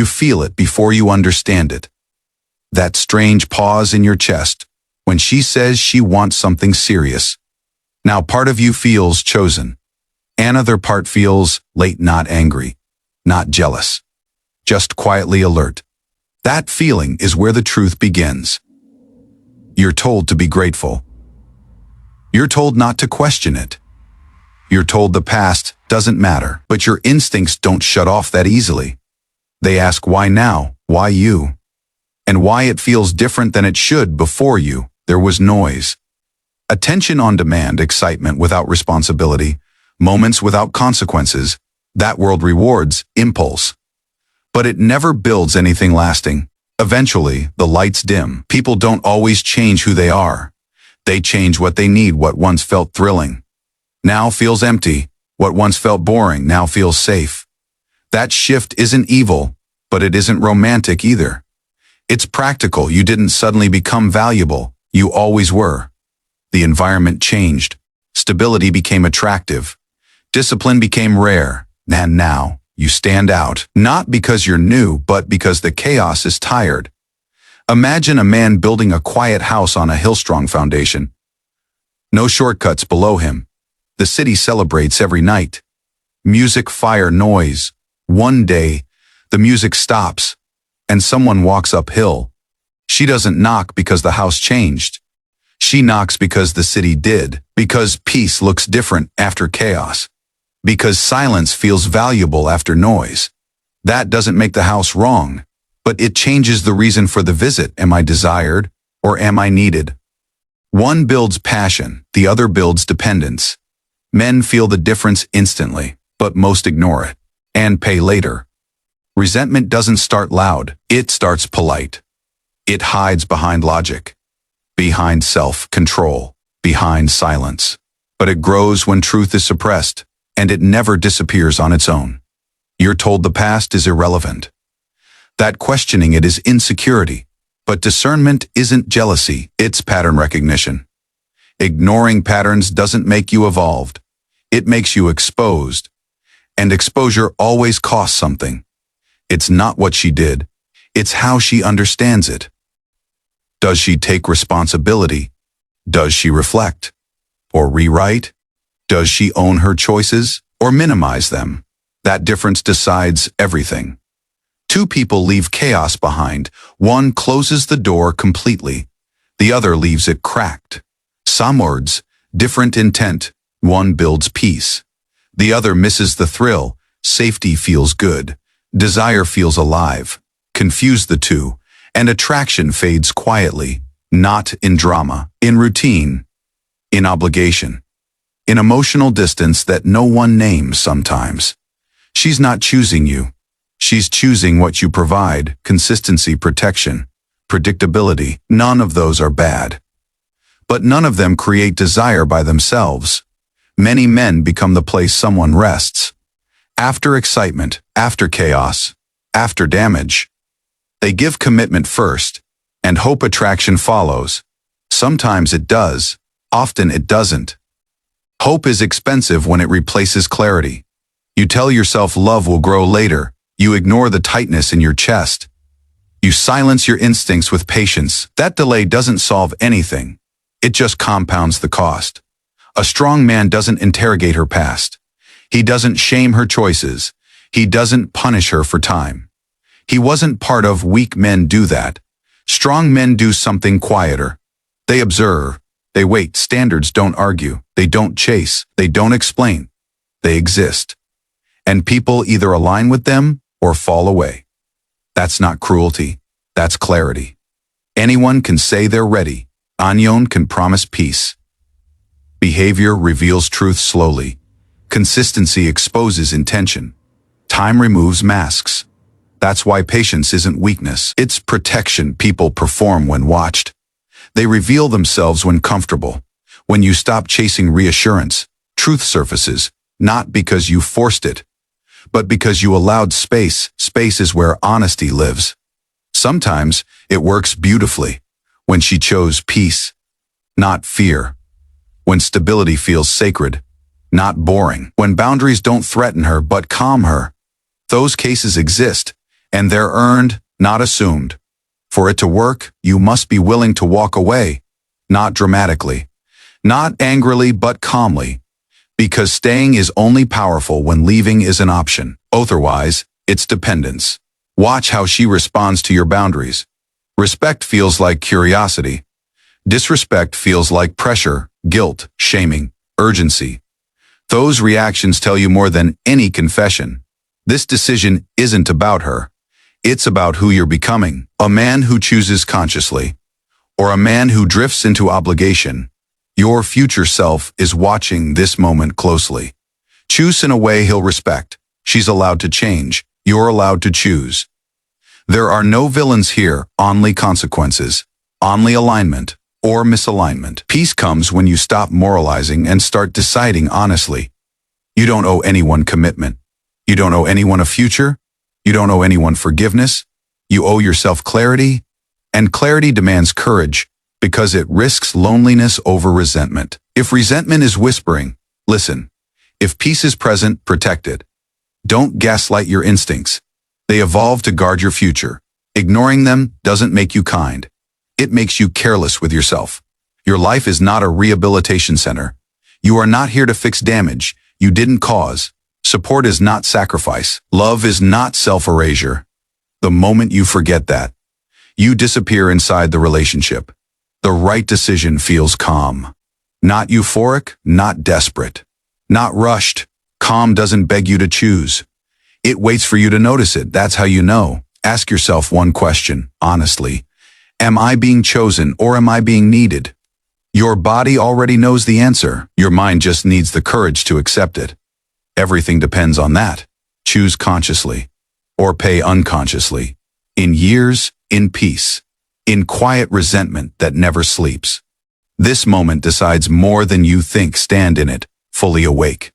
You feel it before you understand it. That strange pause in your chest when she says she wants something serious. Now part of you feels chosen. Another part feels late, not angry, not jealous, just quietly alert. That feeling is where the truth begins. You're told to be grateful. You're told not to question it. You're told the past doesn't matter, but your instincts don't shut off that easily. They ask why now, why you, and why it feels different than it should. Before you, there was noise. Attention on demand, excitement without responsibility, moments without consequences. That world rewards impulse. But it never builds anything lasting. Eventually, the lights dim. People don't always change who they are. They change what they need. What once felt thrilling now feels empty. What once felt boring now feels safe. That shift isn't evil, but it isn't romantic either. It's practical. You didn't suddenly become valuable. You always were. The environment changed. Stability became attractive. Discipline became rare. And now, you stand out, not because you're new, but because the chaos is tired. Imagine a man building a quiet house on a hill-strong foundation. No shortcuts below him. The city celebrates every night. Music, fire, noise. One day, the music stops, and someone walks uphill. She doesn't knock because the house changed. She knocks because the city did, because peace looks different after chaos, because silence feels valuable after noise. That doesn't make the house wrong, but it changes the reason for the visit. Am I desired, or am I needed? One builds passion, the other builds dependence. Men feel the difference instantly, but most ignore it and pay later. Resentment doesn't start loud, it starts polite. It hides behind logic, behind self-control, behind silence. But it grows when truth is suppressed, and it never disappears on its own. You're told the past is irrelevant. That questioning it is insecurity, but discernment isn't jealousy, it's pattern recognition. Ignoring patterns doesn't make you evolved. It makes you exposed. And exposure always costs something. It's not what she did, it's how she understands it. Does she take responsibility? Does she reflect? Or rewrite? Does she own her choices or minimize them? That difference decides everything. Two people leave chaos behind. One closes the door completely. The other leaves it cracked. Some words, different intent. One builds peace. The other misses the thrill. Safety feels good. Desire feels alive. Confuse the two, and attraction fades quietly, not in drama, in routine, in obligation, in emotional distance that no one names sometimes. She's not choosing you. She's choosing what you provide. Consistency, protection, predictability. None of those are bad. But none of them create desire by themselves. Many men become the place someone rests. After excitement, after chaos, after damage. They give commitment first, and hope attraction follows. Sometimes it does, often it doesn't. Hope is expensive when it replaces clarity. You tell yourself love will grow later. You ignore the tightness in your chest. You silence your instincts with patience. That delay doesn't solve anything. It just compounds the cost. A strong man doesn't interrogate her past. He doesn't shame her choices. He doesn't punish her for time. He wasn't part of. Weak men do that. Strong men do something quieter. They observe. They wait. Standards don't argue. They don't chase. They don't explain. They exist. And people either align with them or fall away. That's not cruelty. That's clarity. Anyone can say they're ready. Anyone can promise peace. Behavior reveals truth slowly. Consistency exposes intention. Time removes masks. That's why patience isn't weakness. It's protection. People perform when watched. They reveal themselves when comfortable. When you stop chasing reassurance, truth surfaces, not because you forced it, but because you allowed space. Space is where honesty lives. Sometimes it works beautifully. When she chose peace, not fear. When stability feels sacred, not boring. When boundaries don't threaten her but calm her. Those cases exist, And they're earned, not assumed. For it to work, you must be willing to walk away, not dramatically, not angrily but calmly, because staying is only powerful when leaving is an option. Otherwise, it's dependence. Watch how she responds to your boundaries. Respect feels like curiosity. Disrespect feels like pressure, guilt, shaming, urgency. Those reactions tell you more than any confession. This decision isn't about her. It's about who you're becoming. A man who chooses consciously, or a man who drifts into obligation. Your future self is watching this moment closely. Choose in a way he'll respect. She's allowed to change. You're allowed to choose. There are no villains here, only consequences, only alignment or misalignment. Peace comes when you stop moralizing and start deciding honestly. You don't owe anyone commitment. You don't owe anyone a future. You don't owe anyone forgiveness. You owe yourself clarity, and clarity demands courage because it risks loneliness over resentment. If resentment is whispering, listen. If peace is present, protect it. Don't gaslight your instincts. They evolve to guard your future. Ignoring them doesn't make you kind. It makes you careless with yourself. Your life is not a rehabilitation center. You are not here to fix damage you didn't cause. Support is not sacrifice. Love is not self-erasure. The moment you forget that, you disappear inside the relationship. The right decision feels calm. Not euphoric, not desperate. Not rushed. Calm doesn't beg you to choose. It waits for you to notice it. That's how you know. Ask yourself one question, honestly. Am I being chosen or am I being needed? Your body already knows the answer. Your mind just needs the courage to accept it. Everything depends on that. Choose consciously or pay unconsciously. In years, in peace. In quiet resentment that never sleeps. This moment decides more than you think. Stand in it, fully awake.